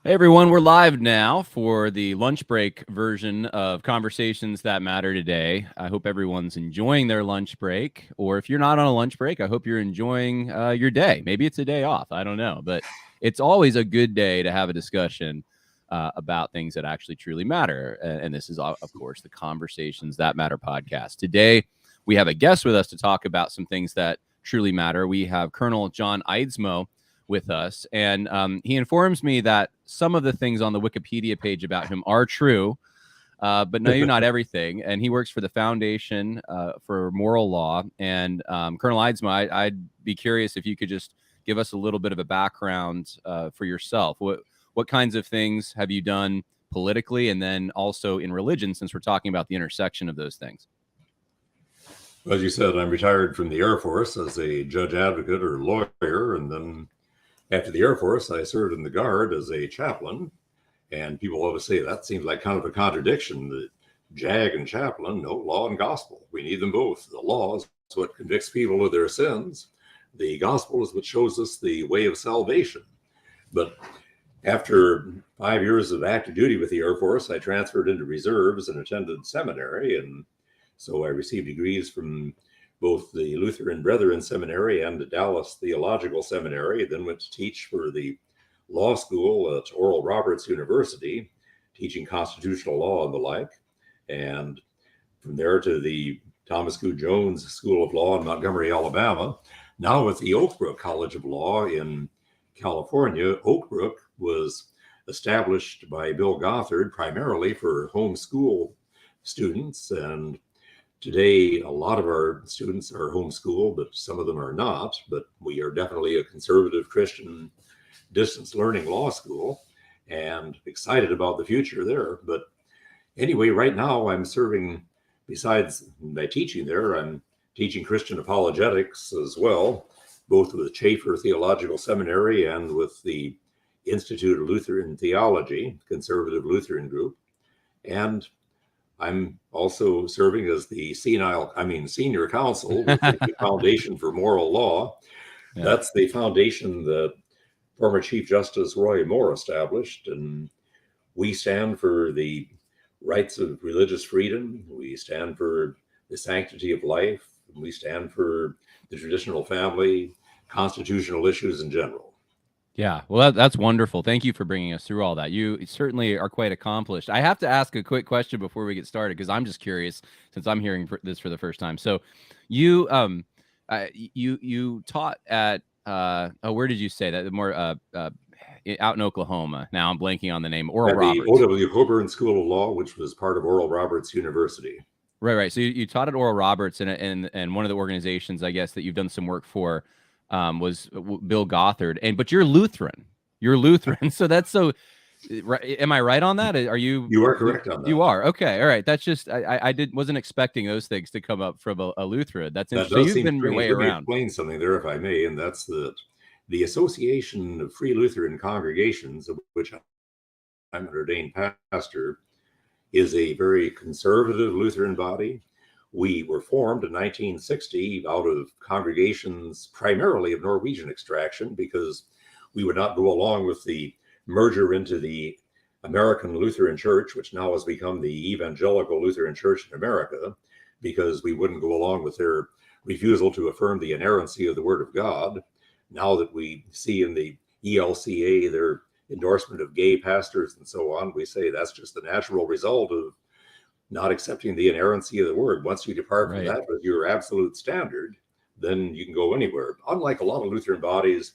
Hey everyone, we're live now for the lunch break version of Conversations That Matter today. I hope everyone's enjoying their lunch break, or if you're not on a lunch break, I hope you're enjoying your day. Maybe it's a day off. I don't know, but it's always a good day to have a discussion about things that actually truly matter. And this is, of course, the Conversations That Matter podcast. Today, we have a guest with us to talk about some things that truly matter. We have Colonel Joun Eidsmoe with us, and he informs me that some of the things on the Wikipedia page about him are true, but maybe not everything. And he works for the Foundation for Moral Law. And Colonel Eidsmoe, I'd be curious if you could just give us a little bit of a background for yourself. What kinds of things have you done politically, and then also in religion, since we're talking about the intersection of those things? Well, as you said, I'm retired from the Air Force as a judge advocate or lawyer, and then after the Air Force, I served in the Guard as a chaplain. And people always say that seems like kind of a contradiction. The JAG and chaplain, no, law and gospel. We need them both. The law is what convicts people of their sins. The gospel is what shows us the way of salvation. But after 5 years of active duty with the Air Force, I transferred into reserves and attended seminary. And so I received degrees from both the Lutheran Brethren Seminary and the Dallas Theological Seminary, then went to teach for the law school at Oral Roberts University, teaching constitutional law and the like. And from there to the Thomas Q. Jones School of Law in Montgomery, Alabama. Now with the Oak Brook College of Law in California. Oak Brook was established by Bill Gothard primarily for homeschool students, and today, a lot of our students are homeschooled, but some of them are not. But we are definitely a conservative Christian distance learning law school, and excited about the future there. But anyway, right now I'm serving, besides my teaching there, I'm teaching Christian apologetics as well, both with Chafer Theological Seminary and with the Institute of Lutheran Theology, conservative Lutheran group. And I'm also serving as the senior counsel with the Foundation for Moral Law. Yeah. That's the foundation that former Chief Justice Roy Moore established, and we stand for the rights of religious freedom. We stand for the sanctity of life. We stand for the traditional family, constitutional issues in general. Yeah, well, that's wonderful. Thank you for bringing us through all that. You certainly are quite accomplished. I have to ask a quick question before we get started, because I'm just curious, since I'm hearing this for the first time. So, you you taught at where did you say that? More out in Oklahoma. Now I'm blanking on the name. Oral Roberts. The O.W. Coburn School of Law, which was part of Oral Roberts University. Right. So you taught at Oral Roberts, and one of the organizations, I guess, that you've done some work for was Bill Gothard, but you're Lutheran. So that's so. Am I right on that? Are you? You are correct on that. You are. Okay. All right. That's just I wasn't expecting those things to come up from a Lutheran. That's interesting. So you've been your way around. Explain something there, if I may, and that's the Association of Free Lutheran Congregations, of which I'm an ordained pastor, is a very conservative Lutheran body. We were formed in 1960 out of congregations primarily of Norwegian extraction, because we would not go along with the merger into the American Lutheran Church, which now has become the Evangelical Lutheran Church in America, because we wouldn't go along with their refusal to affirm the inerrancy of the Word of God. Now that we see in the ELCA their endorsement of gay pastors and so on, we say that's just the natural result of not accepting the inerrancy of the Word. Once you depart from that with your absolute standard, then you can go anywhere. Unlike a lot of Lutheran bodies,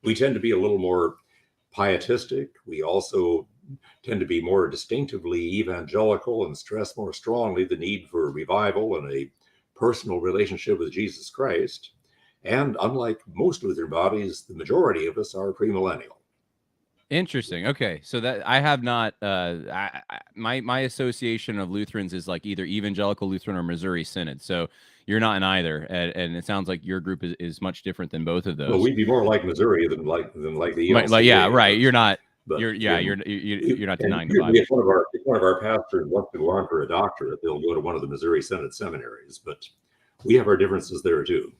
we tend to be a little more pietistic. We also tend to be more distinctively evangelical and stress more strongly the need for revival and a personal relationship with Jesus Christ. And unlike most Lutheran bodies, the majority of us are premillennial. Interesting. Okay, so that I have not. My association of Lutherans is like either Evangelical Lutheran or Missouri Synod. So you're not in either, and it sounds like your group is much different than both of those. Well, we'd be more like Missouri than like the ELCA. Like, yeah, right. You're not. But you're not denying the Bible. If one of our pastors wants to go on for a doctorate, they'll go to one of the Missouri Synod seminaries. But we have our differences there too.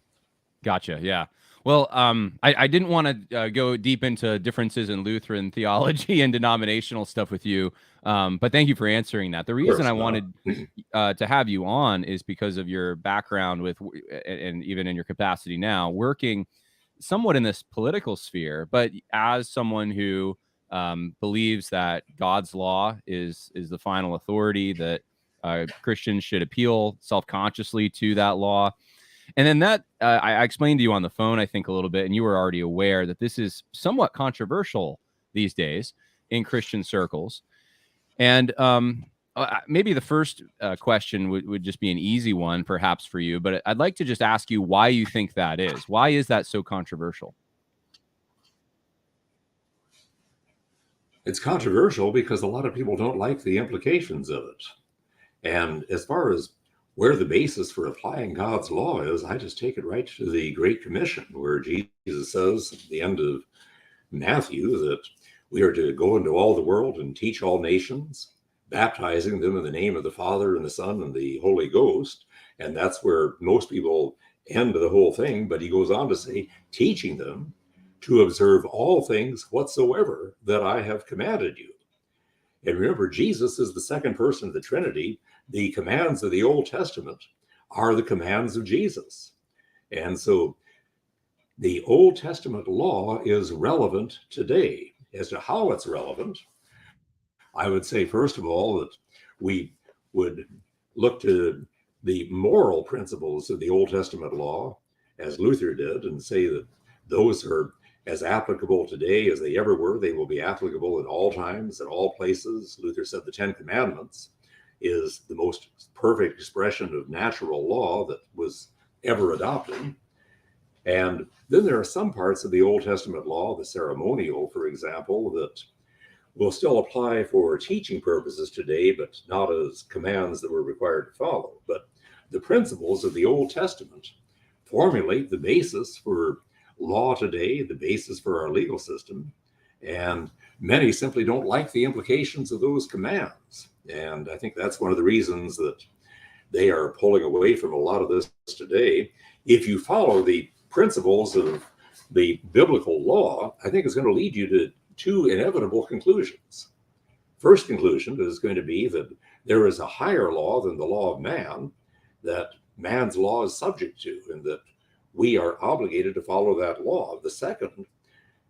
Gotcha. Yeah. Well, I didn't want to go deep into differences in Lutheran theology and denominational stuff with you, but thank you for answering that. The Of reason course I not. wanted to have you on is because of your background with, and even in your capacity now, working somewhat in this political sphere, but as someone who believes that God's law is the final authority, that Christians should appeal self-consciously to that law. And then that I explained to you on the phone, I think, a little bit, and you were already aware that this is somewhat controversial these days in Christian circles. And maybe the first question would just be an easy one, perhaps, for you. But I'd like to just ask you why you think that is. Why is that so controversial? It's controversial because a lot of people don't like the implications of it. And as far as where the basis for applying God's law is, I just take it right to the Great Commission, where Jesus says at the end of Matthew that we are to go into all the world and teach all nations, baptizing them in the name of the Father and the Son and the Holy Ghost. And that's where most people end the whole thing. But he goes on to say, teaching them to observe all things whatsoever that I have commanded you. And remember, Jesus is the second person of the Trinity. The commands of the Old Testament are the commands of Jesus. And so the Old Testament law is relevant today. As to how it's relevant, I would say, first of all, that we would look to the moral principles of the Old Testament law, as Luther did, and say that those are as applicable today as they ever were. They will be applicable at all times, at all places. Luther said the Ten Commandments is the most perfect expression of natural law that was ever adopted. And then there are some parts of the Old Testament law, the ceremonial, for example, that will still apply for teaching purposes today, but not as commands that we're required to follow. But the principles of the Old Testament formulate the basis for law today, the basis for our legal system, and many simply don't like the implications of those commands. And I think that's one of the reasons that they are pulling away from a lot of this today. If you follow the principles of the biblical law, I think it's going to lead you to two inevitable conclusions. First conclusion is going to be that there is a higher law than the law of man, that man's law is subject to, and that we are obligated to follow that law. The second,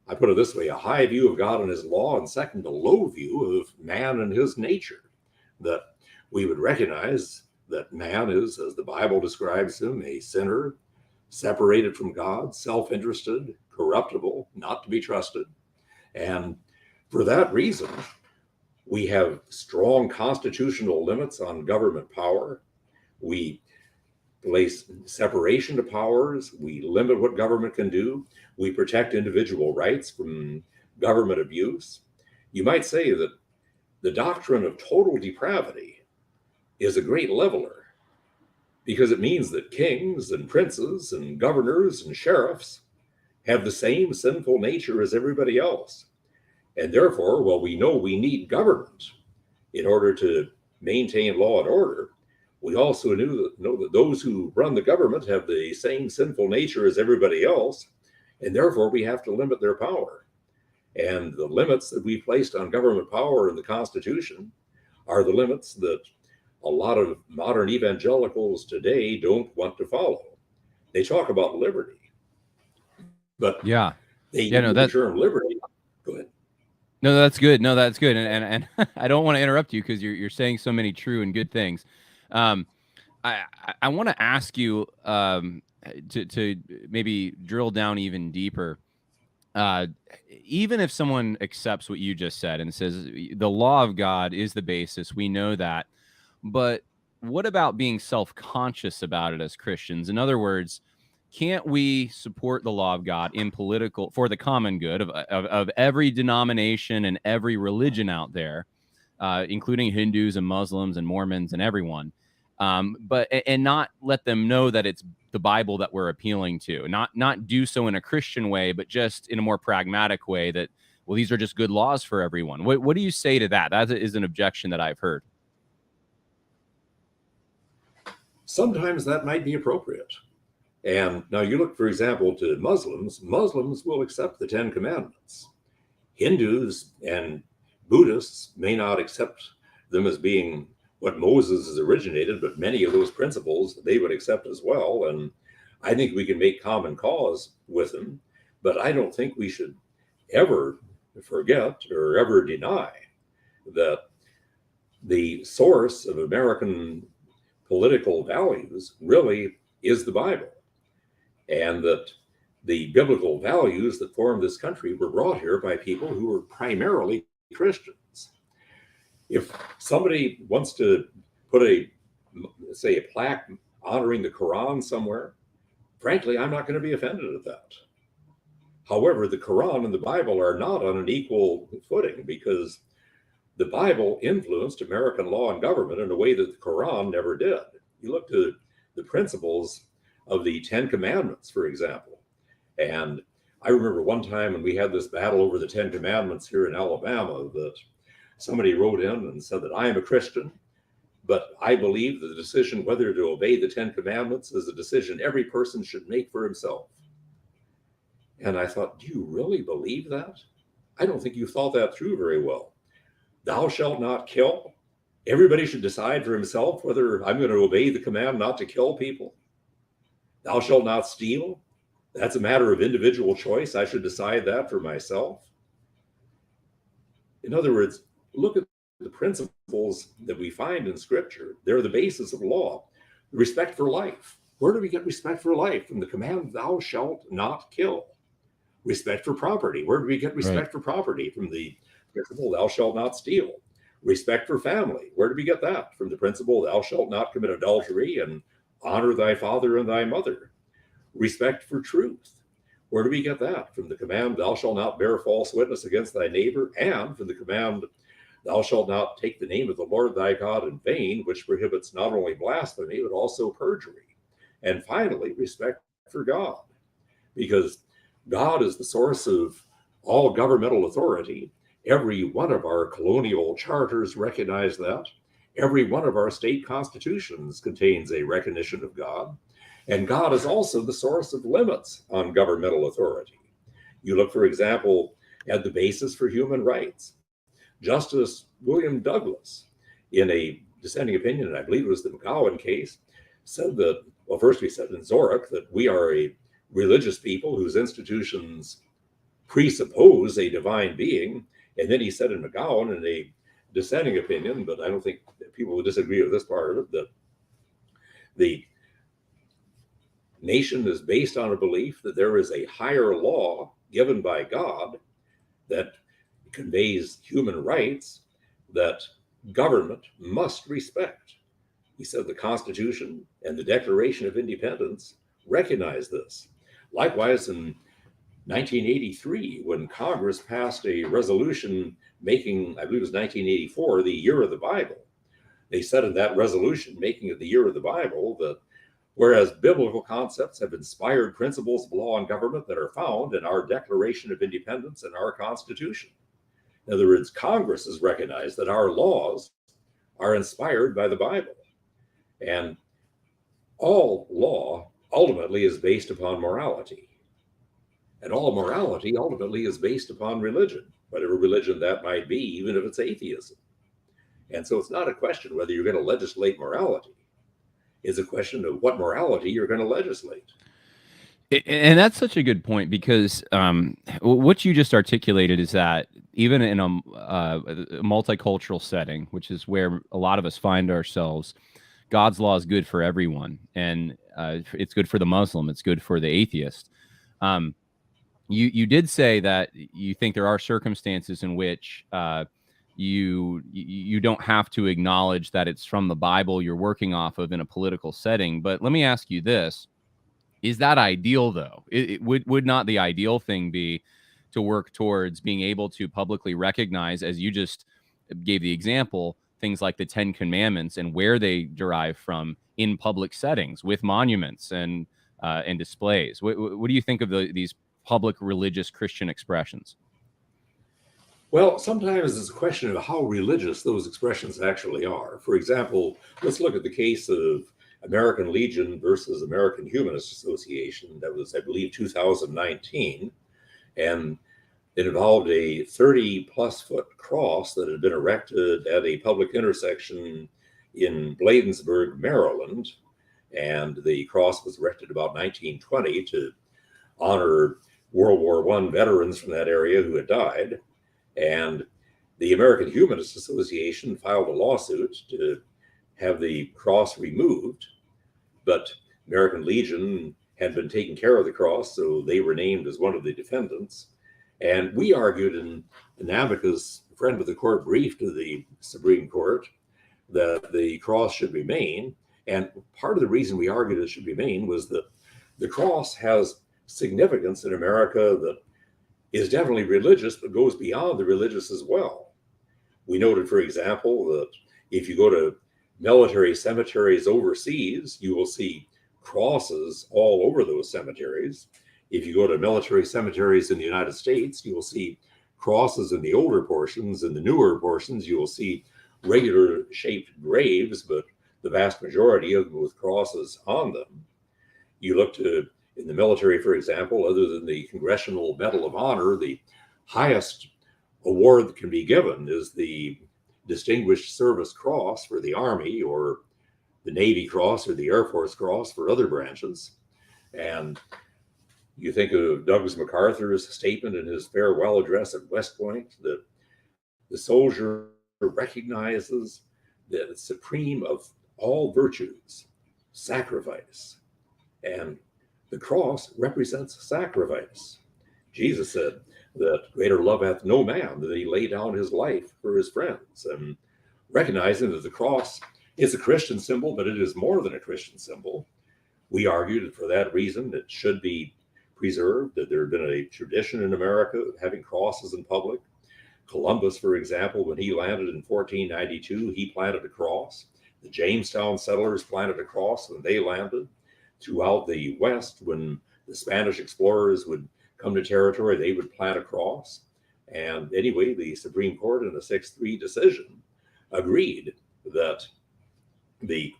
I put it this way, a high view of God and his law, and second, a low view of man and his nature, that we would recognize that man is, as the Bible describes him, a sinner, separated from God, self-interested, corruptible, not to be trusted. And for that reason, we have strong constitutional limits on government power. We place separation of powers. We limit what government can do. We protect individual rights from government abuse. You might say that the doctrine of total depravity is a great leveler, because it means that kings and princes and governors and sheriffs have the same sinful nature as everybody else. And therefore, while we know we need government in order to maintain law and order, we also know that those who run the government have the same sinful nature as everybody else, and therefore we have to limit their power. And the limits that we placed on government power in the Constitution are the limits that a lot of modern evangelicals today don't want to follow. They talk about liberty, but Yeah. they Yeah, no, use that the term liberty. Go ahead. no, that's good. No, that's good. And I don't want to interrupt you because you're saying so many true and good things. Um, I want to ask you to maybe drill down even deeper. Uh, Even if someone accepts what you just said and says the law of God is the basis, we know that. But what about being self-conscious about it as Christians? In other words, can't we support the law of God in political for the common good of every denomination and every religion out there, including Hindus and Muslims and Mormons and everyone, but and not let them know that it's the Bible that we're appealing to, not do so in a Christian way, but just in a more pragmatic way that, well, these are just good laws for everyone. What do you say to that? That is an objection that I've heard. Sometimes that might be appropriate. And now you look, for example, to Muslims. Muslims will accept the Ten Commandments. Hindus and Buddhists may not accept them as being what Moses has originated, but many of those principles they would accept as well. And I think we can make common cause with them, but I don't think we should ever forget or ever deny that the source of American political values really is the Bible, and that the biblical values that form this country were brought here by people who were primarily Christians. If somebody wants to put a plaque honoring the Quran somewhere, frankly, I'm not going to be offended at that. However, the Quran and the Bible are not on an equal footing, because the Bible influenced American law and government in a way that the Quran never did. You look to the principles of the Ten Commandments, for example. And I remember one time when we had this battle over the Ten Commandments here in Alabama, that somebody wrote in and said that I am a Christian, but I believe the decision whether to obey the Ten Commandments is a decision every person should make for himself. And I thought, do you really believe that? I don't think you thought that through very well. Thou shalt not kill. Everybody should decide for himself whether I'm going to obey the command not to kill people. Thou shalt not steal. That's a matter of individual choice. I should decide that for myself. In other words, look at the principles that we find in Scripture. They're the basis of law. Respect for life. Where do we get respect for life? From the command, thou shalt not kill. Respect for property. Where do we get respect for property? From the principle, thou shalt not steal. Respect for family. Where do we get that? From the principle, thou shalt not commit adultery and honor thy father and thy mother. Respect for truth. Where do we get that? From the command, thou shalt not bear false witness against thy neighbor, and from the command, thou shalt not take the name of the Lord thy God in vain, which prohibits not only blasphemy, but also perjury. And finally, respect for God, because God is the source of all governmental authority. Every one of our colonial charters recognize that. Every one of our state constitutions contains a recognition of God. And God is also the source of limits on governmental authority. You look, for example, at the basis for human rights. Justice William Douglas, in a dissenting opinion, and I believe it was the McGowan case, said that, well, first he said in Zurich that we are a religious people whose institutions presuppose a divine being. And then he said in McGowan, in a dissenting opinion, but I don't think people would disagree with this part of it, that the nation is based on a belief that there is a higher law given by God that conveys human rights that government must respect. He said the Constitution and the Declaration of Independence recognize this. Likewise, in 1983, when Congress passed a resolution making, I believe it was 1984, the Year of the Bible, they said in that resolution, making it the Year of the Bible, that whereas biblical concepts have inspired principles of law and government that are found in our Declaration of Independence and our Constitution. In other words, Congress has recognized that our laws are inspired by the Bible. And all law ultimately is based upon morality. And all morality ultimately is based upon religion, whatever religion that might be, even if it's atheism. And so it's not a question whether you're going to legislate morality. It's a question of what morality you're going to legislate. And that's such a good point, because what you just articulated is that even in a multicultural setting, which is where a lot of us find ourselves, God's law is good for everyone. And it's good for the Muslim. It's good for the atheist. You did say that you think there are circumstances in which you don't have to acknowledge that it's from the Bible you're working off of in a political setting. But let me ask you this. Is that ideal, though? Would not the ideal thing be to work towards being able to publicly recognize, as you just gave the example, things like the Ten Commandments and where they derive from in public settings with monuments and displays? What do you think of these public religious Christian expressions? Well, sometimes it's a question of how religious those expressions actually are. For example, let's look at the case of American Legion versus American Humanist Association. That was, I believe, 2019. And it involved a 30-plus foot cross that had been erected at a public intersection in Bladensburg, Maryland. And the cross was erected about 1920 to honor World War I veterans from that area who had died. And the American Humanist Association filed a lawsuit to have the cross removed, but American Legion had been taking care of the cross, so they were named as one of the defendants. And we argued in an amicus friend of the court brief to the Supreme Court that the cross should remain. And part of the reason we argued it should remain was that the cross has significance in America that is definitely religious, but goes beyond the religious as well. We noted, for example, that if you go to military cemeteries overseas, you will see crosses all over those cemeteries. If you go to military cemeteries in the United States, you will see crosses in the older portions. In the newer portions, you will see regular shaped graves, but the vast majority of them with crosses on them. You look to, in the military, for example, other than the Congressional Medal of Honor, the highest award that can be given is the Distinguished Service Cross for the Army, or the Navy Cross, or the Air Force Cross for other branches. And you think of Douglas MacArthur's statement in his farewell address at West Point that the soldier recognizes the supreme of all virtues, sacrifice. And the cross represents sacrifice. Jesus said that greater love hath no man than he lay down his life for his friends. And recognizing that the cross is a Christian symbol, but it is more than a Christian symbol, we argued that for that reason it should be preserved, that there had been a tradition in America of having crosses in public. Columbus, for example, when he landed in 1492, he planted a cross. The Jamestown settlers planted a cross when they landed. Throughout the West, when the Spanish explorers would come to territory, they would plant a cross. And anyway, the Supreme Court in a 6-3 decision agreed that the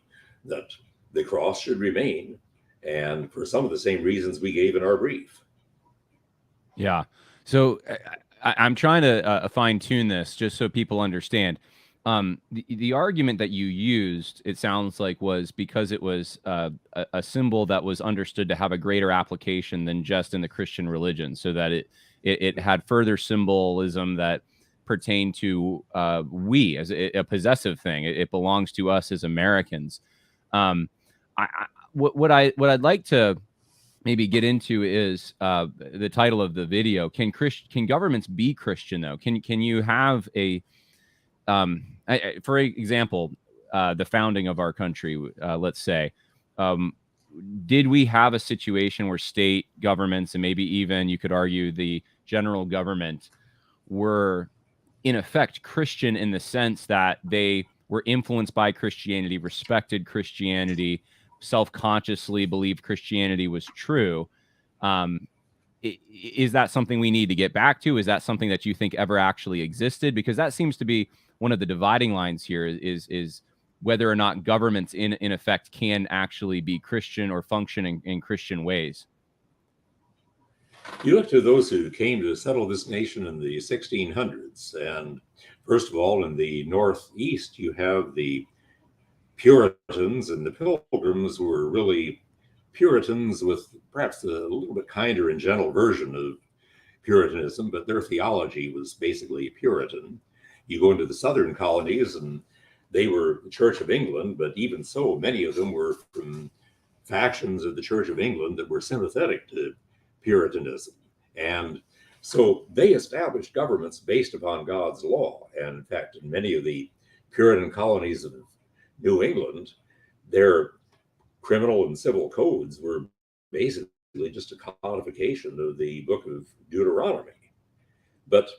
cross should remain, and for some of the same reasons we gave in our brief. Yeah. So I'm trying to fine tune this just so people understand. The argument that you used, it sounds like, was because it was a symbol that was understood to have a greater application than just in the Christian religion, so that it had further symbolism that pertained to we as a possessive thing. It belongs to us as Americans. What I'd like to maybe get into is the title of the video. Can governments be Christian though? Can you have a for example, the founding of our country, let's say, did we have a situation where state governments, and maybe even you could argue the general government, were in effect Christian in the sense that they were influenced by Christianity, respected Christianity, self-consciously believed Christianity was true? Is that something we need to get back to? Is that something that you think ever actually existed? Because that seems to be one of the dividing lines here, is whether or not governments in effect can actually be Christian or function in Christian ways. You look to those who came to settle this nation in the 1600s. And first of all, in the Northeast, you have the Puritans, and the Pilgrims were really Puritans with perhaps a little bit kinder and gentle version of Puritanism, but their theology was basically Puritan. You go into the southern colonies, and they were the Church of England, but even so, many of them were from factions of the Church of England that were sympathetic to Puritanism. And so they established governments based upon God's law. And in fact, in many of the Puritan colonies of New England, their criminal and civil codes were basically just a codification of the book of Deuteronomy. But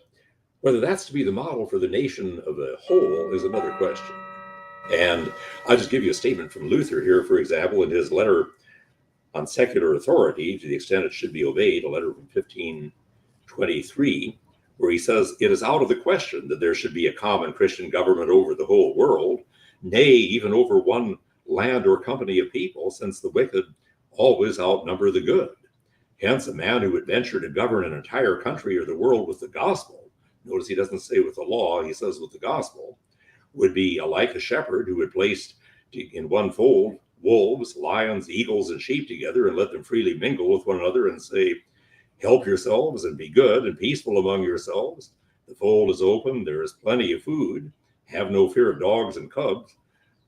whether that's to be the model for the nation of a whole is another question. And I'll just give you a statement from Luther here, for example, in his letter on secular authority, to the extent it should be obeyed, a letter from 1523, where he says, "It is out of the question that there should be a common Christian government over the whole world, nay, even over one land or company of people, since the wicked always outnumber the good. Hence, a man who would venture to govern an entire country or the world with the gospel, notice he doesn't say with the law, he says with the gospel, would be like a shepherd who would place in one fold wolves, lions, eagles, and sheep together and let them freely mingle with one another and say, help yourselves and be good and peaceful among yourselves. The fold is open, there is plenty of food. Have no fear of dogs and cubs.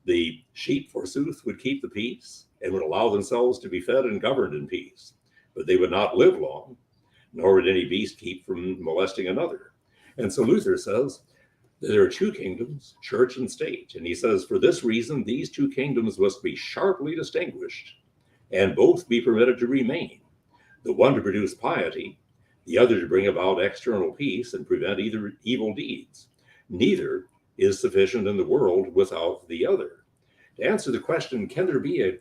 The sheep, forsooth, would keep the peace and would allow themselves to be fed and governed in peace. But they would not live long, nor would any beast keep from molesting another. And so Luther says that there are two kingdoms, church and state. And he says, for this reason, these two kingdoms must be sharply distinguished and both be permitted to remain. The one to produce piety, the other to bring about external peace and prevent either evil deeds. Neither is sufficient in the world without the other. To answer the question, can there be a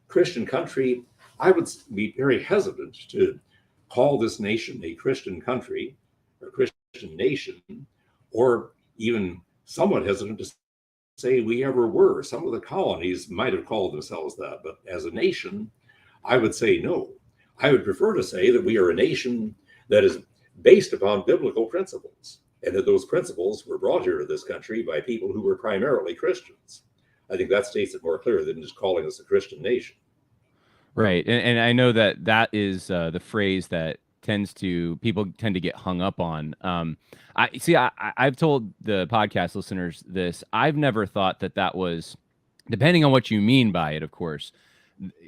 Christian country? I would be very hesitant to call this nation a Christian country or Christian nation, or even somewhat hesitant to say we ever were. Some of the colonies might have called themselves that, but as a nation, I would say no. I would prefer to say that we are a nation that is based upon biblical principles, and that those principles were brought here to this country by people who were primarily Christians. I think that states it more clear than just calling us a Christian nation. Right. And I know that that is the phrase that people tend to get hung up on. I've told the podcast listeners this. I've never thought that was, depending on what you mean by it, of course,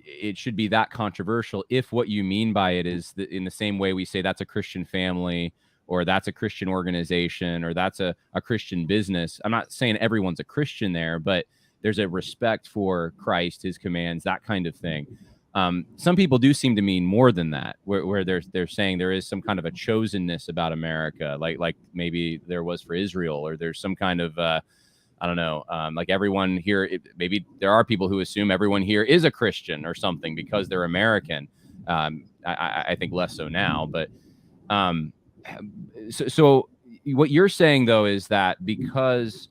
it should be that controversial if what you mean by it is in the same way we say that's a Christian family, or that's a Christian organization, or that's a Christian business. I'm not saying everyone's a Christian there, but there's a respect for Christ, his commands, that kind of thing. Some people do seem to mean more than that, where they're saying there is some kind of a chosenness about America, like maybe there was for Israel, or there's some kind of I don't know, like everyone here. Maybe there are people who assume everyone here is a Christian or something because they're American. I think less so now, but so what you're saying though is that because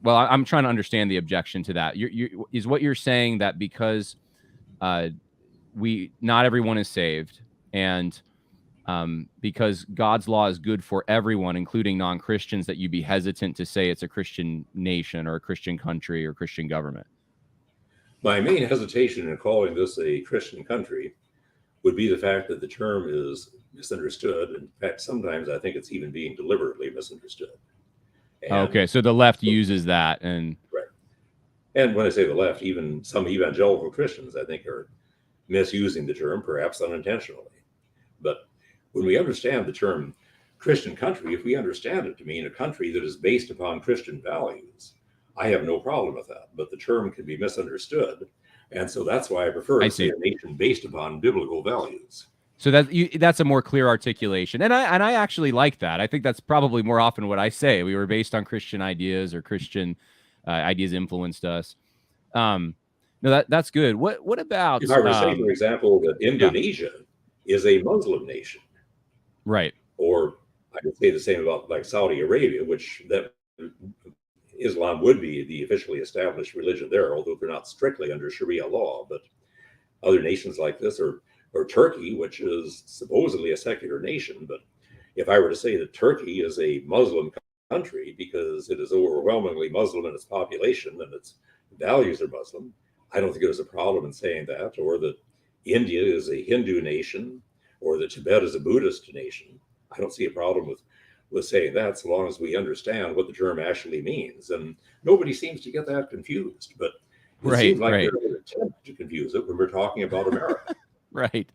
well, I'm trying to understand the objection to that. Is what you're saying that because not everyone is saved, and because God's law is good for everyone, including non-Christians, that you'd be hesitant to say it's a Christian nation or a Christian country or Christian government? My main hesitation in calling this a Christian country would be the fact that the term is misunderstood. In fact, sometimes I think it's even being deliberately misunderstood. Okay, so the left uses that, and right. And when I say the left, even some evangelical Christians, I think, are misusing the term, perhaps unintentionally. But when we understand the term Christian country, if we understand it to mean a country that is based upon Christian values, I have no problem with that. But the term can be misunderstood, and so that's why I prefer to say a nation based upon biblical values. So that's a more clear articulation, and I actually like that. I think that's probably more often what I say. We were based on Christian ideas, or Christian ideas influenced us. No, that's good. What about if I were to say, for example, that Indonesia is a Muslim nation, right? Or I could say the same about like Saudi Arabia, which that Islam would be the officially established religion there, although they're not strictly under Sharia law. But other nations like this, or Turkey, which is supposedly a secular nation. But if I were to say that Turkey is a Muslim country because it is overwhelmingly Muslim in its population and its values are Muslim, I don't think there's a problem in saying that. Or that India is a Hindu nation, or that Tibet is a Buddhist nation. I don't see a problem with saying that, so long as we understand what the term actually means. And nobody seems to get that confused, but it seems like there's an attempt to confuse it when we're talking about America. Right.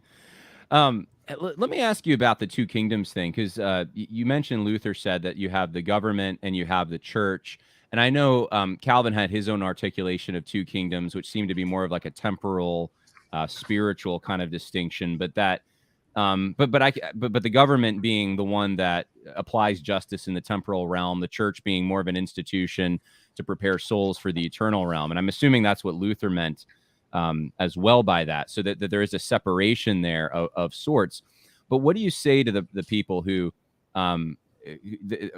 Let me ask you about the two kingdoms thing, because you mentioned Luther said that you have the government and you have the church. And I know Calvin had his own articulation of two kingdoms, which seemed to be more of like a temporal, spiritual kind of distinction. But that, but the government being the one that applies justice in the temporal realm, the church being more of an institution to prepare souls for the eternal realm. And I'm assuming that's what Luther meant as well by that, so that there is a separation there of sorts. But what do you say to the people who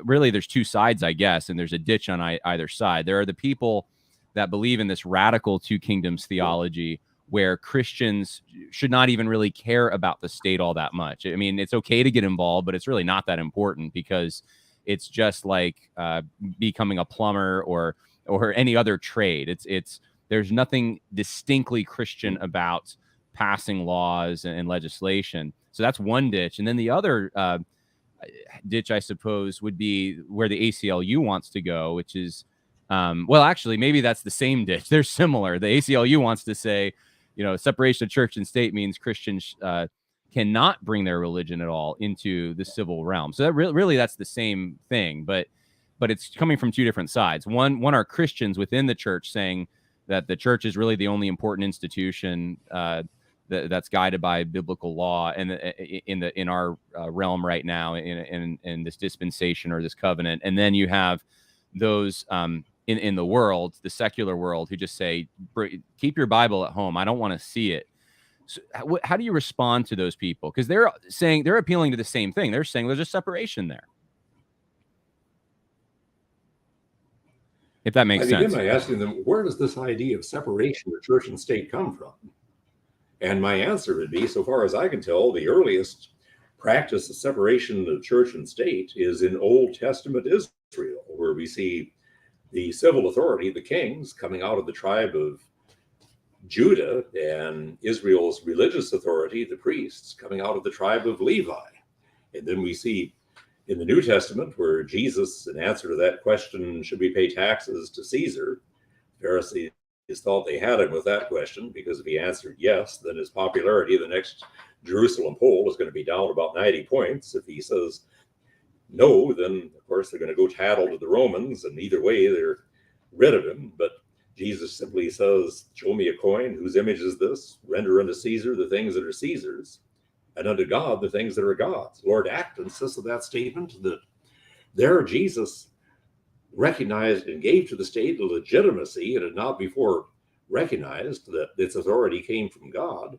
really there's two sides, I guess, and there's a ditch on either side? There are the people that believe in this radical two kingdoms theology, where Christians should not even really care about the state all that much. I mean, it's okay to get involved, but it's really not that important, because it's just like becoming a plumber or any other trade. It's there's nothing distinctly Christian about passing laws and legislation. So that's one ditch. And then the other ditch, I suppose, would be where the ACLU wants to go, which is, well, actually, maybe that's the same ditch. They're similar. The ACLU wants to say, separation of church and state means Christians cannot bring their religion at all into the civil realm. So that really that's the same thing, but it's coming from two different sides. One are Christians within the church saying that the church is really the only important institution that's guided by biblical law, and in our realm right now, in this dispensation or this covenant. And then you have those in the world, the secular world, who just say, keep your Bible at home. I don't want to see it. So how do you respond to those people? Because they're appealing to the same thing. They're saying there's a separation there. If that makes sense. I begin by asking them, where does this idea of separation of church and state come from? And my answer would be, so far as I can tell, the earliest practice of separation of church and state is in Old Testament Israel, where we see the civil authority, the kings, coming out of the tribe of Judah, and Israel's religious authority, the priests, coming out of the tribe of Levi. And then we see in the New Testament where Jesus, in answer to that question, should we pay taxes to Caesar, Pharisees thought they had him with that question, because if he answered yes, then his popularity, the next Jerusalem poll, is going to be down about 90 points. If he says no, then of course they're going to go tattle to the Romans, and either way they're rid of him. But Jesus simply says, show me a coin, whose image is this? Render unto Caesar the things that are Caesar's, and unto God the things that are God's. Lord Acton says of that statement that there Jesus recognized and gave to the state a legitimacy it had not before recognized, that its authority came from God,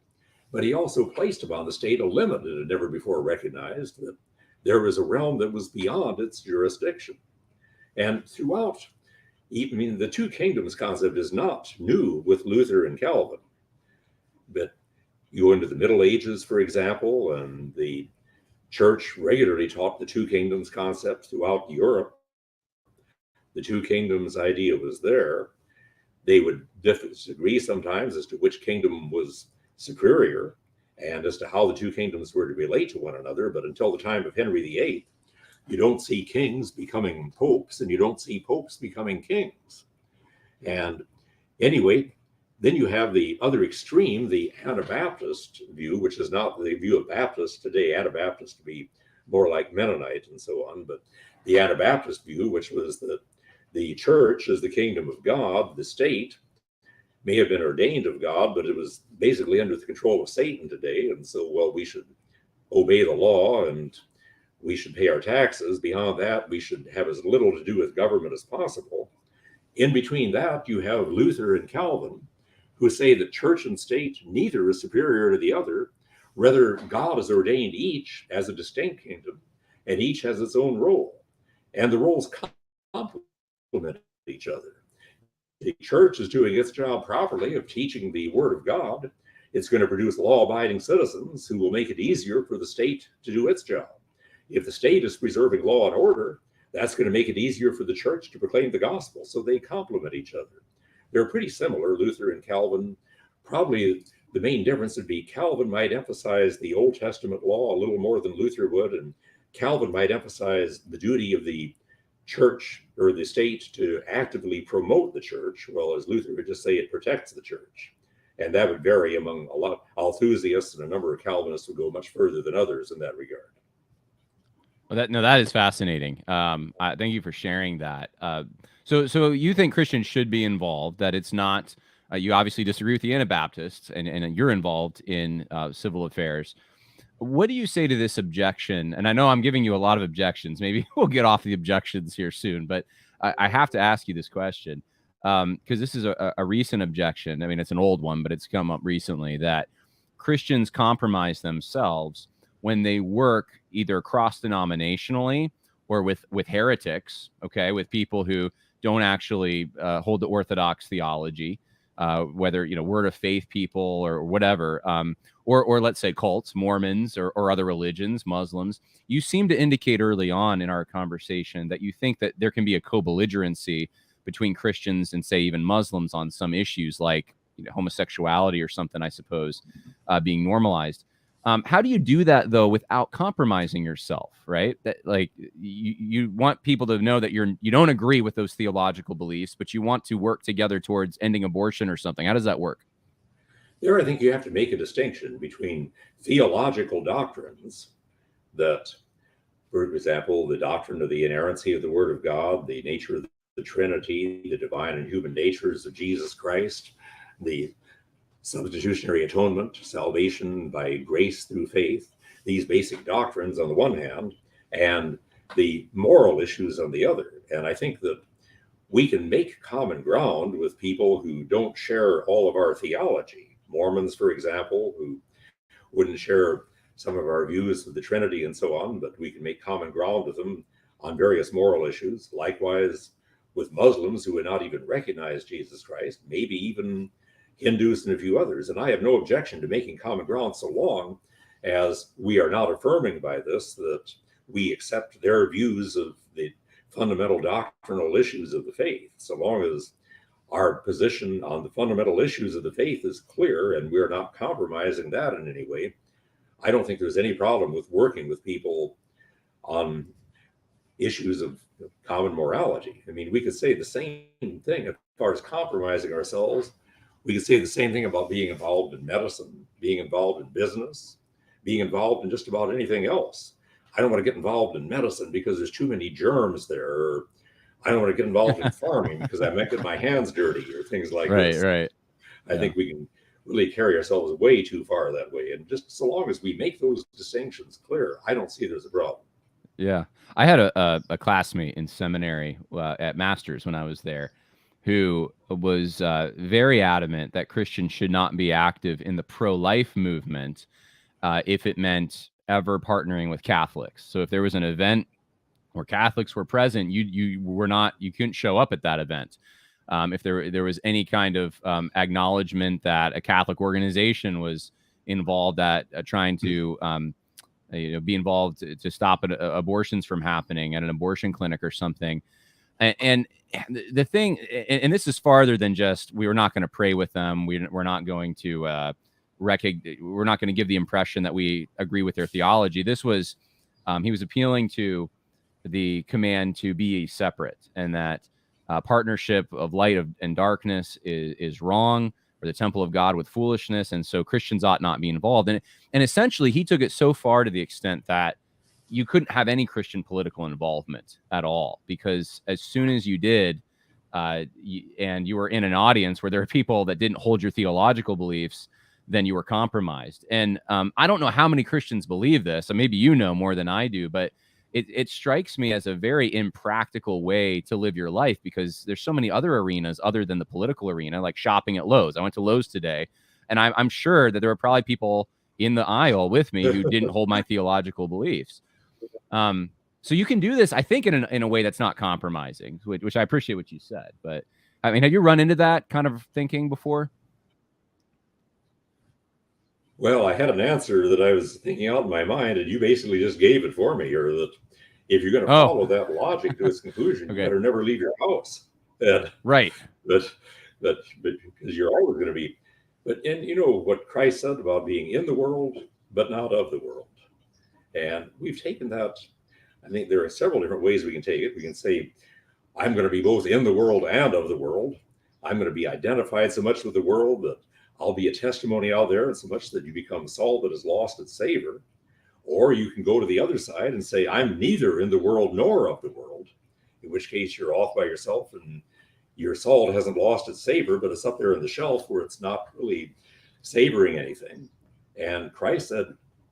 but he also placed upon the state a limit it had never before recognized, that there was a realm that was beyond its jurisdiction. And throughout, even the two kingdoms concept is not new with Luther and Calvin, but you go into the Middle Ages, for example, and the church regularly taught the two kingdoms concept throughout Europe. The two kingdoms idea was there. They would disagree sometimes as to which kingdom was superior and as to how the two kingdoms were to relate to one another. But until the time of Henry VIII, you don't see kings becoming popes, and you don't see popes becoming kings. And anyway, then you have the other extreme, the Anabaptist view, which is not the view of Baptists today. Anabaptists to be more like Mennonite and so on, but the Anabaptist view, which was that the church is the kingdom of God, the state may have been ordained of God, but it was basically under the control of Satan today. And so, well, we should obey the law and we should pay our taxes. Beyond that, we should have as little to do with government as possible. In between that, you have Luther and Calvin, who say that church and state, neither is superior to the other. Rather, God has ordained each as a distinct kingdom, and each has its own role. And the roles complement each other. The church is doing its job properly of teaching the word of God. It's going to produce law-abiding citizens who will make it easier for the state to do its job. If the state is preserving law and order, that's going to make it easier for the church to proclaim the gospel. So they complement each other. They're pretty similar, Luther and Calvin. Probably the main difference would be Calvin might emphasize the Old Testament law a little more than Luther would, and Calvin might emphasize the duty of the church or the state to actively promote the church, well, as Luther would just say it protects the church. And that would vary among a lot of enthusiasts, and a number of Calvinists would go much further than others in that regard. Well, that is fascinating. Thank you for sharing that. So you think Christians should be involved, that it's not, you obviously disagree with the Anabaptists, and you're involved in civil affairs. What do you say to this objection? And I know I'm giving you a lot of objections. Maybe we'll get off the objections here soon, but I have to ask you this question because this is a recent objection. I mean, it's an old one, but it's come up recently, that Christians compromise themselves when they work either cross-denominationally or with heretics, okay, with people who don't actually hold the Orthodox theology, whether, word of faith people or whatever, or let's say cults, Mormons, or other religions, Muslims. You seem to indicate early on in our conversation that you think that there can be a co-belligerency between Christians and, say, even Muslims on some issues like homosexuality or something, I suppose, being normalized. How do you do that, though, without compromising yourself, right? That, like, you want people to know that you don't agree with those theological beliefs, but you want to work together towards ending abortion or something. How does that work? There, I think you have to make a distinction between theological doctrines that, for example, the doctrine of the inerrancy of the Word of God, the nature of the Trinity, the divine and human natures of Jesus Christ, the substitutionary atonement, salvation by grace through faith, these basic doctrines on the one hand, and the moral issues on the other. And I think that we can make common ground with people who don't share all of our theology. Mormons, for example, who wouldn't share some of our views of the Trinity and so on, but we can make common ground with them on various moral issues. Likewise, with Muslims who would not even recognize Jesus Christ, maybe even Hindus and a few others. And I have no objection to making common ground so long as we are not affirming by this that we accept their views of the fundamental doctrinal issues of the faith. So long as our position on the fundamental issues of the faith is clear and we're not compromising that in any way, I don't think there's any problem with working with people on issues of common morality. I mean, we could say the same thing as far as compromising ourselves. We could say the same thing about being involved in medicine, being involved in business, being involved in just about anything else. I don't want to get involved in medicine because there's too many germs there. Or I don't want to get involved in farming because I might get my hands dirty or things like this. Right. I think we can really carry ourselves way too far that way. And just so long as we make those distinctions clear, I don't see there's a problem. Yeah. I had a classmate in seminary at Masters when I was there who was very adamant that Christians should not be active in the pro-life movement if it meant ever partnering with Catholics. So if there was an event where Catholics were present, you couldn't show up at that event. If there was any kind of acknowledgement that a Catholic organization was involved at trying to be involved to stop abortions from happening at an abortion clinic or something. And the thing, and this is farther than just we were not going to pray with them. We're not going to we're not going to give the impression that we agree with their theology. This was he was appealing to the command to be separate, and that partnership of light and darkness is wrong, or the temple of God with foolishness, and so Christians ought not be involved. And essentially, he took it so far to the extent that you couldn't have any Christian political involvement at all, because as soon as you did, and you were in an audience where there are people that didn't hold your theological beliefs, then you were compromised. And I don't know how many Christians believe this, and maybe you know more than I do, but it strikes me as a very impractical way to live your life, because there's so many other arenas other than the political arena, like shopping at Lowe's. I went to Lowe's today, and I'm sure that there were probably people in the aisle with me who didn't hold my theological beliefs. So you can do this, I think, in a way that's not compromising, which I appreciate what you said. But I mean, have you run into that kind of thinking before? Well, I had an answer that I was thinking out in my mind, and you basically just gave it for me. Or that if you're going to follow that logic to its conclusion, you better never leave your house. Right. But because you're always going to be. And you know what Christ said about being in the world, but not of the world. And we've taken that. I think there are several different ways we can take it. We can say, I'm going to be both in the world and of the world. I'm going to be identified so much with the world that I'll be a testimony out there, and so much that you become salt that is lost its savor. Or you can go to the other side and say, I'm neither in the world nor of the world, in which case you're off by yourself and your salt hasn't lost its savor, but it's up there in the shelf where it's not really savoring anything. And Christ said,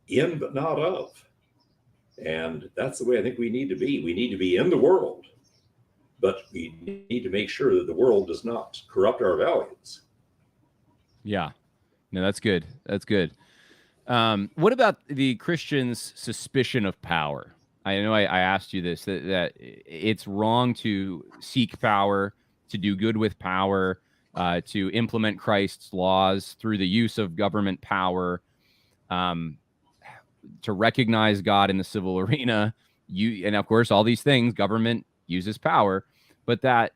in but not of. And that's the way I think we need to be. We need to be in the world, but we need to make sure that the world does not corrupt our values. Yeah, no, that's good. That's good. What about the Christian's suspicion of power? I know I asked you this, that it's wrong to seek power, to do good with power, to implement Christ's laws through the use of government power, um, to recognize God in the civil arena. And of course, all these things, government uses power, but that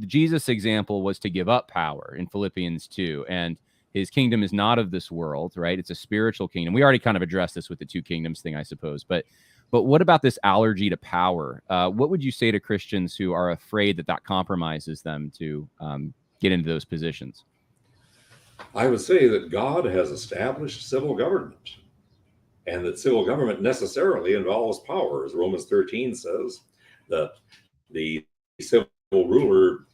Jesus' example was to give up power in Philippians 2. And his kingdom is not of this world, right? It's a spiritual kingdom. We already kind of addressed this with the two kingdoms thing, I suppose. But what about this allergy to power? What would you say to Christians who are afraid that that compromises them to get into those positions? I would say that God has established civil government, and that civil government necessarily involves power. As Romans 13 says, that the civil ruler,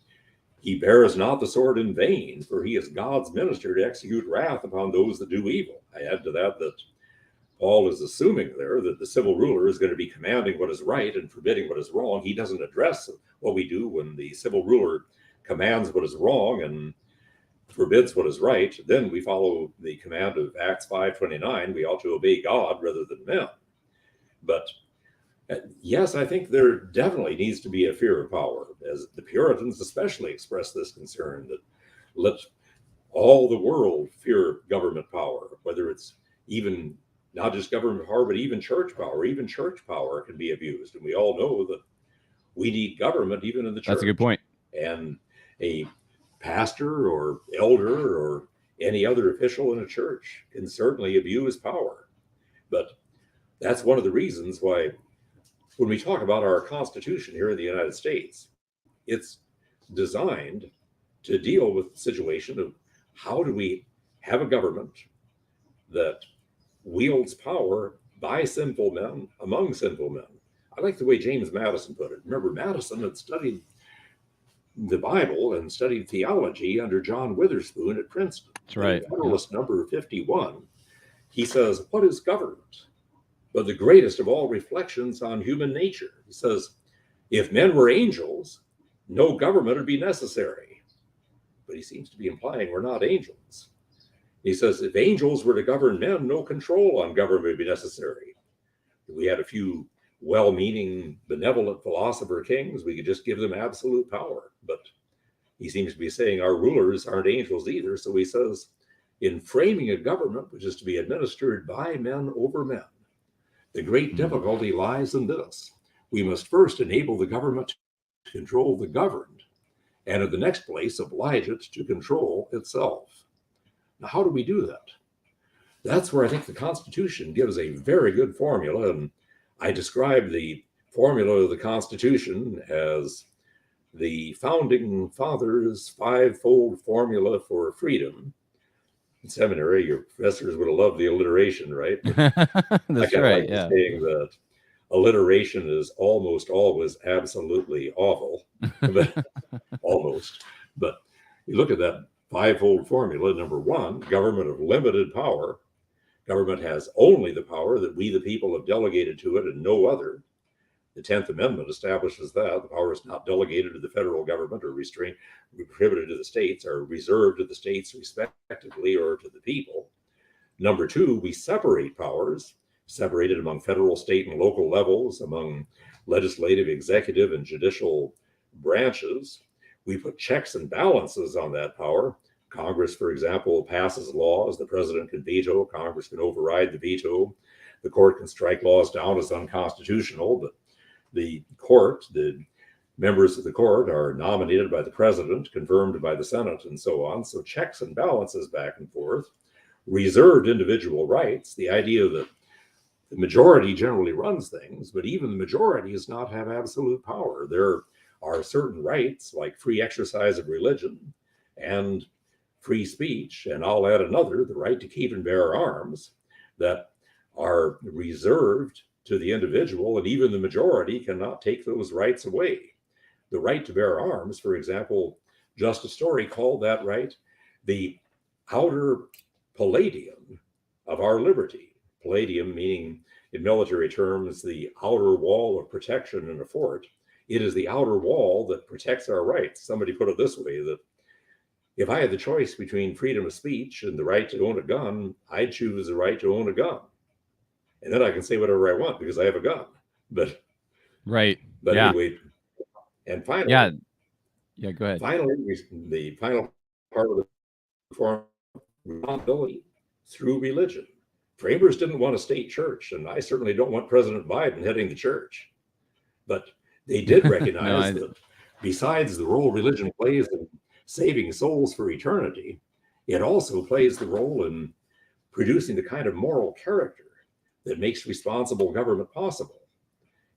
he bears not the sword in vain, for he is God's minister to execute wrath upon those that do evil. I add to that Paul is assuming there that the civil ruler is going to be commanding what is right and forbidding what is wrong. He doesn't address what we do when the civil ruler commands what is wrong and forbids what is right. Then we follow the command of Acts 5:29. We ought to obey God rather than men. But yes, I think there definitely needs to be a fear of power, as the Puritans especially expressed this concern, that let all the world fear government power, whether it's even not just government power, but even church power. Even church power can be abused. And we all know that we need government even in the church. That's a good point. And a pastor or elder or any other official in a church can certainly abuse power. But that's one of the reasons why when we talk about our Constitution here in the United States, it's designed to deal with the situation of how do we have a government that wields power by sinful men among sinful men. I like the way James Madison put it. Remember, Madison had studied the Bible and studied theology under John Witherspoon at Princeton. That's right. In Federalist number 51, he says, what is government? But the greatest of all reflections on human nature. He says, if men were angels, no government would be necessary. But he seems to be implying we're not angels. He says, if angels were to govern men, no control on government would be necessary. If we had a few well-meaning, benevolent philosopher kings, we could just give them absolute power. But he seems to be saying our rulers aren't angels either. So he says, in framing a government which is to be administered by men over men, the great difficulty lies in this. We must first enable the government to control the governed, and in the next place, oblige it to control itself. Now, how do we do that? That's where I think the Constitution gives a very good formula. And I describe the formula of the Constitution as the founding fathers' five-fold formula for freedom. In seminary, your professors would have loved the alliteration, right? That's right. Yeah. Saying that alliteration is almost always absolutely awful, but almost. But you look at that five-fold formula. Number one, government of limited power. Government has only the power that we, the people, have delegated to it and no other. The 10th Amendment establishes that the power is not delegated to the federal government or restrained, prohibited to the states, or reserved to the states respectively or to the people. Number two, we separate powers, separated among federal, state, and local levels, among legislative, executive, and judicial branches. We put checks and balances on that power. Congress, for example, passes laws. The president can veto. Congress can override the veto. The court can strike laws down as unconstitutional, but the court, the members of the court are nominated by the president, confirmed by the Senate, and so on. So checks and balances back and forth. Reserved individual rights, the idea that the majority generally runs things, but even the majority does not have absolute power. There are certain rights like free exercise of religion and free speech, and I'll add another, the right to keep and bear arms, that are reserved to the individual, and even the majority cannot take those rights away. The right to bear arms, for example, Justice Story called that right the outer palladium of our liberty. Palladium meaning, in military terms, the outer wall of protection in a fort. It is the outer wall that protects our rights. Somebody put it this way, that if I had the choice between freedom of speech and the right to own a gun, I'd choose the right to own a gun. And then I can say whatever I want because I have a gun. But Right. but Yeah. anyway, and Yeah. Yeah. Go ahead. finally, the final part of the reform, responsibility through religion. Framers didn't want a state church, and I certainly don't want President Biden heading the church. But they did No, recognize that besides the role religion plays in saving souls for eternity, it also plays the role in producing the kind of moral character that makes responsible government possible.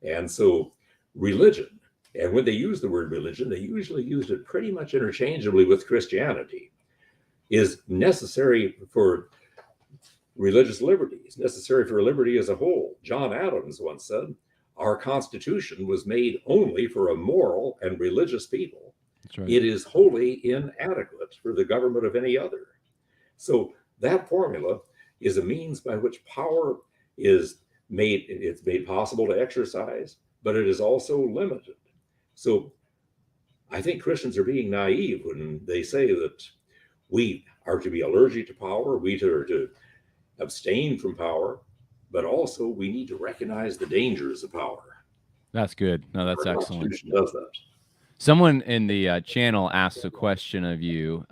And so, religion, and when they use the word religion, they usually used it pretty much interchangeably with Christianity, is necessary for religious liberty. It's necessary for liberty as a whole. John Adams once said, our Constitution was made only for a moral and religious people. that's right. It is wholly inadequate for the government of any other. So that formula is a means by which power is it's made possible to exercise, but it is also limited. So I think Christians are being naive when they say that we are to be allergic to power, we are to abstain from power, but also we need to recognize the dangers of power. That's good. No, that's Our excellent. Constitution does that. Someone in the channel asked a question of you.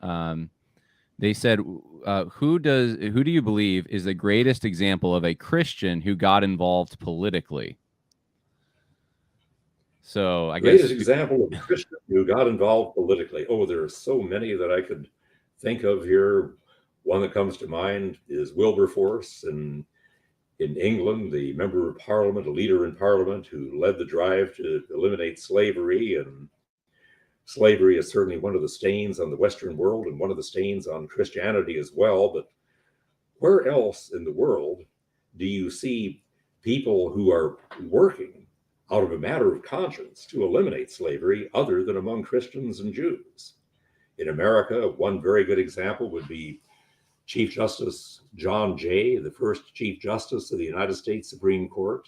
They said, who do you believe is the greatest example of a Christian who got involved politically? So I Greatest guess example of a Christian who got involved politically. Oh, there are so many that I could think of here. One that comes to mind is Wilberforce in England, the member of parliament, a leader in parliament who led the drive to eliminate slavery. And slavery is certainly one of the stains on the Western world and one of the stains on Christianity as well. But where else in the world do you see people who are working out of a matter of conscience to eliminate slavery other than among Christians and Jews? In America, one very good example would be Chief Justice John Jay, the first Chief Justice of the United States Supreme Court,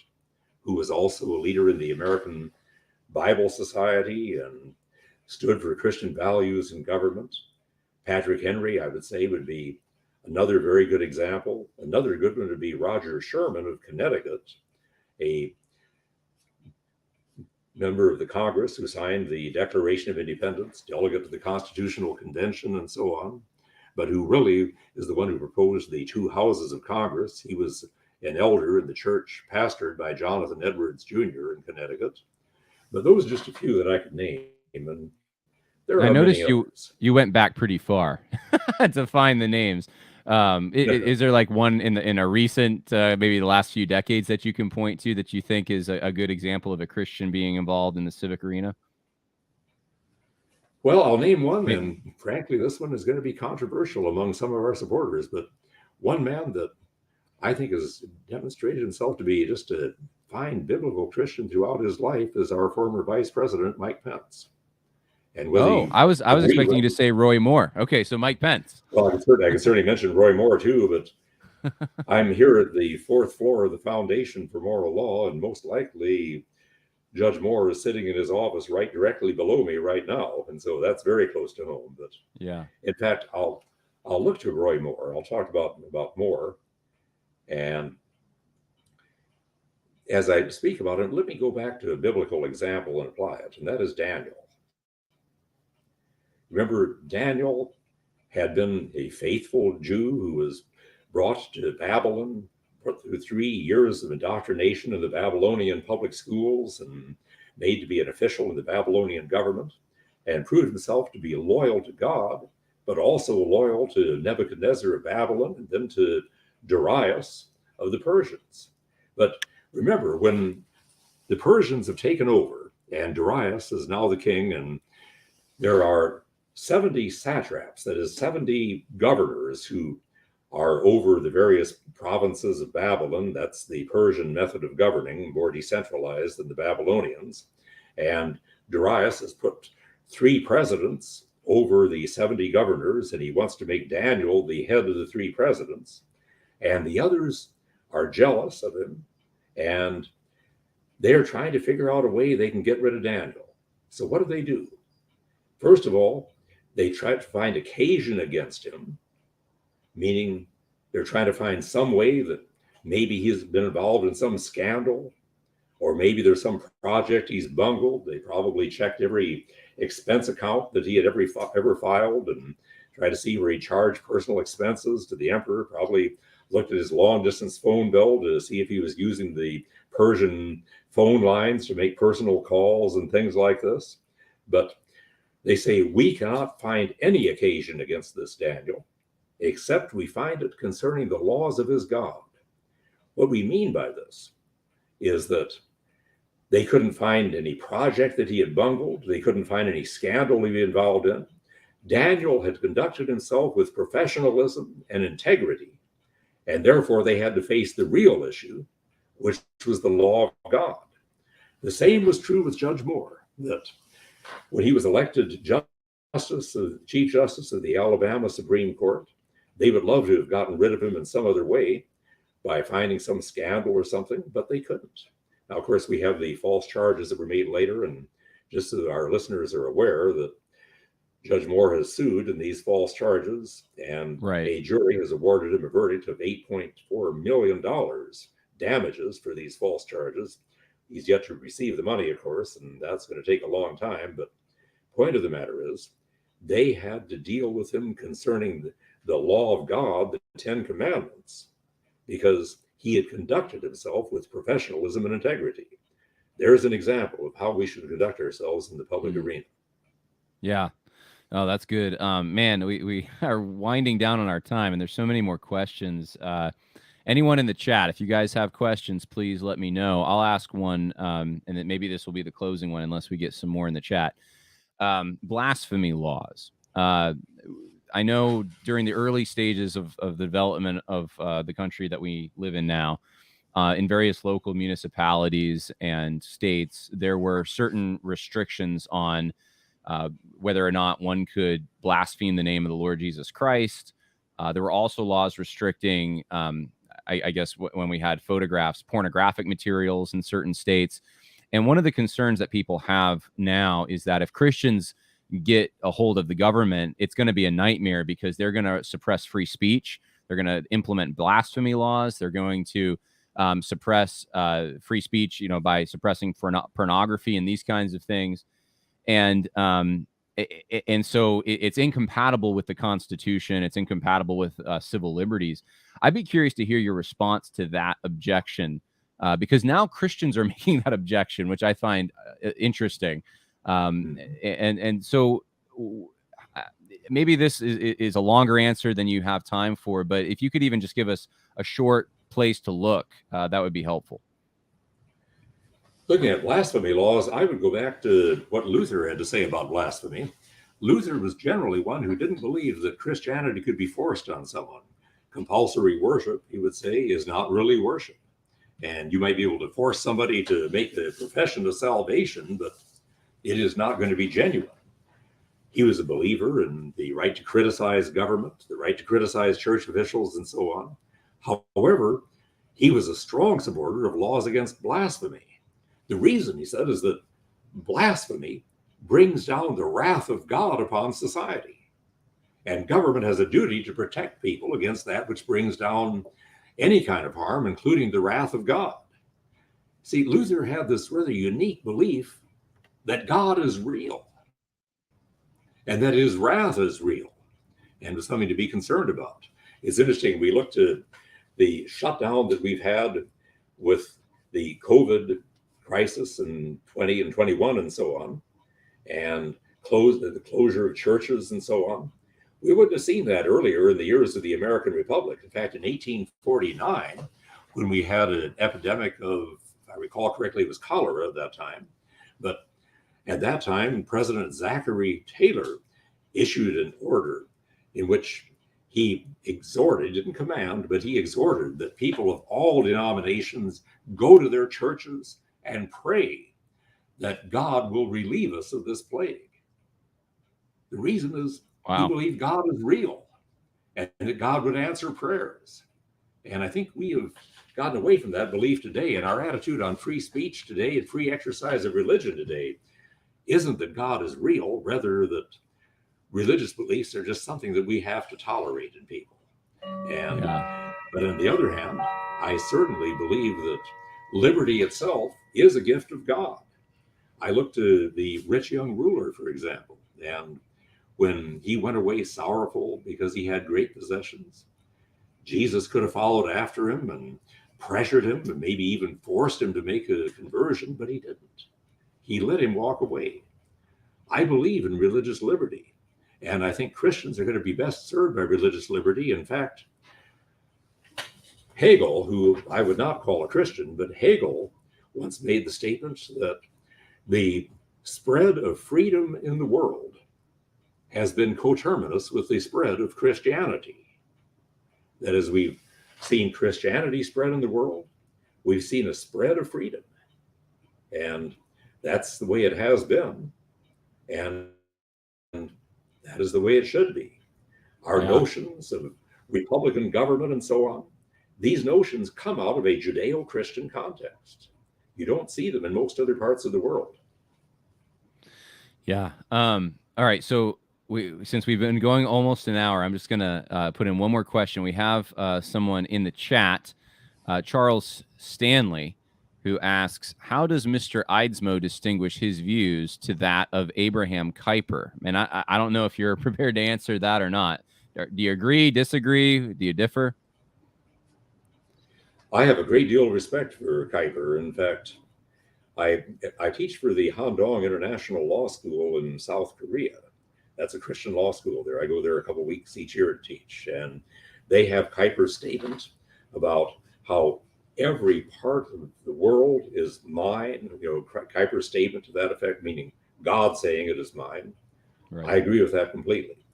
who was also a leader in the American Bible Society and stood for Christian values in government. Patrick Henry, I would say, would be another very good example. Another good one would be Roger Sherman of Connecticut, a member of the Congress who signed the Declaration of Independence, delegate to the Constitutional Convention, and so on, but who really is the one who proposed the two houses of Congress. He was an elder in the church pastored by Jonathan Edwards Jr. in Connecticut. But those are just a few that I could name. And there are I noticed many others. you went back pretty far to find the names. Is there like one in a recent, maybe the last few decades that you can point to that you think is a good example of a Christian being involved in the civic arena? Well, I'll name one, and frankly, this one is going to be controversial among some of our supporters, but one man that I think has demonstrated himself to be just a fine biblical Christian throughout his life is our former Vice President, Mike Pence. And I was expecting you to say Roy Moore. Okay, so Mike Pence. Well, I can certainly mention Roy Moore too, but I'm here at the fourth floor of the Foundation for Moral Law, and most likely Judge Moore is sitting in his office right directly below me right now, and so that's very close to home. But yeah, in fact, I'll look to Roy Moore. I'll talk about Moore, and as I speak about it, let me go back to a biblical example and apply it, and that is Daniel. Remember, Daniel had been a faithful Jew who was brought to Babylon through 3 years of indoctrination in the Babylonian public schools and made to be an official in the Babylonian government, and proved himself to be loyal to God, but also loyal to Nebuchadnezzar of Babylon and then to Darius of the Persians. But remember, when the Persians have taken over and Darius is now the king, and there are 70 satraps, that is 70 governors who are over the various provinces of Babylon. That's the Persian method of governing, more decentralized than the Babylonians. And Darius has put 3 presidents over the 70 governors, and he wants to make Daniel the head of the 3 presidents. And the others are jealous of him, and they're trying to figure out a way they can get rid of Daniel. So what do? First of all, they try to find occasion against him, meaning they're trying to find some way that maybe he's been involved in some scandal, Or maybe there's some project he's bungled. They probably checked every expense account that he had ever filed and tried to see where he charged personal expenses to the emperor. Probably looked at his long distance phone bill to see if he was using the Persian phone lines to make personal calls and things like this. But they say we cannot find any occasion against this Daniel, except we find it concerning the laws of his God. What we mean by this is that they couldn't find any project that he had bungled. They couldn't find any scandal he was involved in. Daniel had conducted himself with professionalism and integrity, and therefore they had to face the real issue, which was the law of God. The same was true with Judge Moore, that when he was elected Chief Justice of the Alabama Supreme Court, they would love to have gotten rid of him in some other way by finding some scandal or something, but they couldn't. Now, of course, we have the false charges that were made later, and just so our listeners are aware that Judge Moore has sued in these false charges, and a jury has awarded him a verdict of $8.4 million damages for these false charges. He's yet to receive the money, of course, and that's going to take a long time. But point of the matter is, they had to deal with him concerning the law of God, the Ten Commandments, because he had conducted himself with professionalism and integrity. There's an example of how we should conduct ourselves in the public arena. Yeah. Oh, that's good. Man, we are winding down on our time, and there's so many more questions. Anyone in the chat, if you guys have questions, please let me know. I'll ask one, and then maybe this will be the closing one unless we get some more in the chat. Blasphemy laws. I know during the early stages of the development of the country that we live in now, in various local municipalities and states, there were certain restrictions on whether or not one could blaspheme the name of the Lord Jesus Christ. There were also laws restricting, I guess, when we had photographs, pornographic materials in certain states. And one of the concerns that people have now is that if Christians get a hold of the government, it's going to be a nightmare because they're going to suppress free speech. They're going to implement blasphemy laws. They're going to suppress free speech, by suppressing pornography and these kinds of things. And so it's incompatible with the Constitution. It's incompatible with civil liberties. I'd be curious to hear your response to that objection, because now Christians are making that objection, which I find interesting. And so maybe this is a longer answer than you have time for, but if you could even just give us a short place to look, that would be helpful. Looking at blasphemy laws, I would go back to what Luther had to say about blasphemy. Luther was generally one who didn't believe that Christianity could be forced on someone. Compulsory worship, he would say, is not really worship. And you might be able to force somebody to make the profession of salvation, but it is not going to be genuine. He was a believer in the right to criticize government, the right to criticize church officials, and so on. However, he was a strong supporter of laws against blasphemy. The reason, he said, is that blasphemy brings down the wrath of God upon society. And government has a duty to protect people against that which brings down any kind of harm, including the wrath of God. See, Luther had this rather unique belief that God is real and that his wrath is real and was something to be concerned about. It's interesting, we looked at the shutdown that we've had with the COVID crisis in 20 and 21 and so on, and the closure of churches and so on. We wouldn't have seen that earlier in the years of the American Republic. In fact, in 1849, when we had an epidemic of, if I recall correctly, it was cholera at that time. But at that time, President Zachary Taylor issued an order in which he exhorted, didn't command, but he exhorted that people of all denominations go to their churches and pray that God will relieve us of this plague. The reason is he believed God is real and that God would answer prayers. And I think we have gotten away from that belief today. And our attitude on free speech today and free exercise of religion today isn't that God is real, rather that religious beliefs are just something that we have to tolerate in people. And but on the other hand, I certainly believe that Liberty itself is a gift of God. I look to the rich young ruler, for example, and when he went away sorrowful because he had great possessions, Jesus could have followed after him and pressured him and maybe even forced him to make a conversion, but he didn't. He let him walk away. I believe in religious liberty, and I think Christians are going to be best served by religious liberty. In fact, Hegel, who I would not call a Christian, but Hegel once made the statement that the spread of freedom in the world has been coterminous with the spread of Christianity. That as we've seen Christianity spread in the world, we've seen a spread of freedom. And that's the way it has been. And that is the way it should be. Our notions of Republican government and so on, these notions come out of a Judeo-Christian context. You don't see them in most other parts of the world. Yeah. All right. So since we've been going almost an hour, I'm just going to put in one more question. We have someone in the chat, Charles Stanley, who asks, how does Mr. Eidsmoe distinguish his views to that of Abraham Kuiper? And I don't know if you're prepared to answer that or not. Do you agree, disagree? Do you differ? I have a great deal of respect for Kuiper. In fact, I teach for the Handong International Law School in South Korea. That's a Christian law school there. I go there a couple of weeks each year to teach. And they have Kuiper's statement about how every part of the world is mine. Kuiper's statement to that effect, meaning God saying it is mine. Right. I agree with that completely.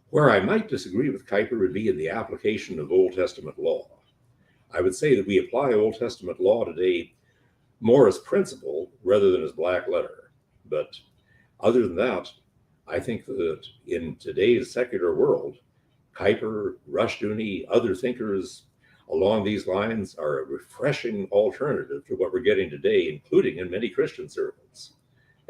Where I might disagree with Kuiper would be in the application of Old Testament law. I would say that we apply Old Testament law today more as principle rather than as black letter. But other than that, I think that in today's secular world, Kuiper, Rushdoony, other thinkers along these lines are a refreshing alternative to what we're getting today, including in many Christian circles.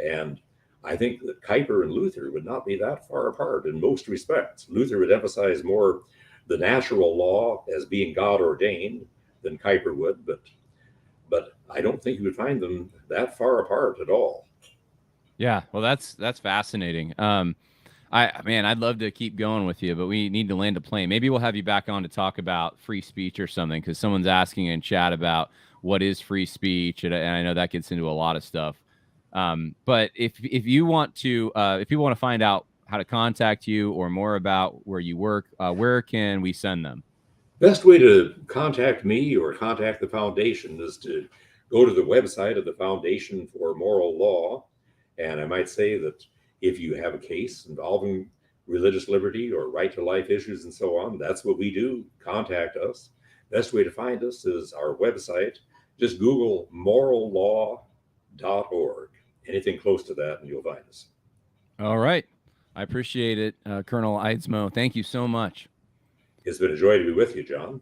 And I think that Kuiper and Luther would not be that far apart in most respects. Luther would emphasize more the natural law as being God ordained than Kuiper would, but I don't think you would find them that far apart at all. Yeah, well, that's fascinating. I'd love to keep going with you, but we need to land a plane. Maybe we'll have you back on to talk about free speech or something, because someone's asking in chat about what is free speech, and I know that gets into a lot of stuff. But if you want to, if people want to find out how to contact you or more about where you work, where can we send them? Best way to contact me or contact the foundation is to go to the website of the Foundation for Moral Law. And I might say that if you have a case involving religious liberty or right to life issues and so on, that's what we do. Contact us. Best way to find us is our website. Just Google morallaw.org. Anything close to that and you'll find us. All right. I appreciate it, Colonel Eidsmoe. Thank you so much. It's been a joy to be with you, John.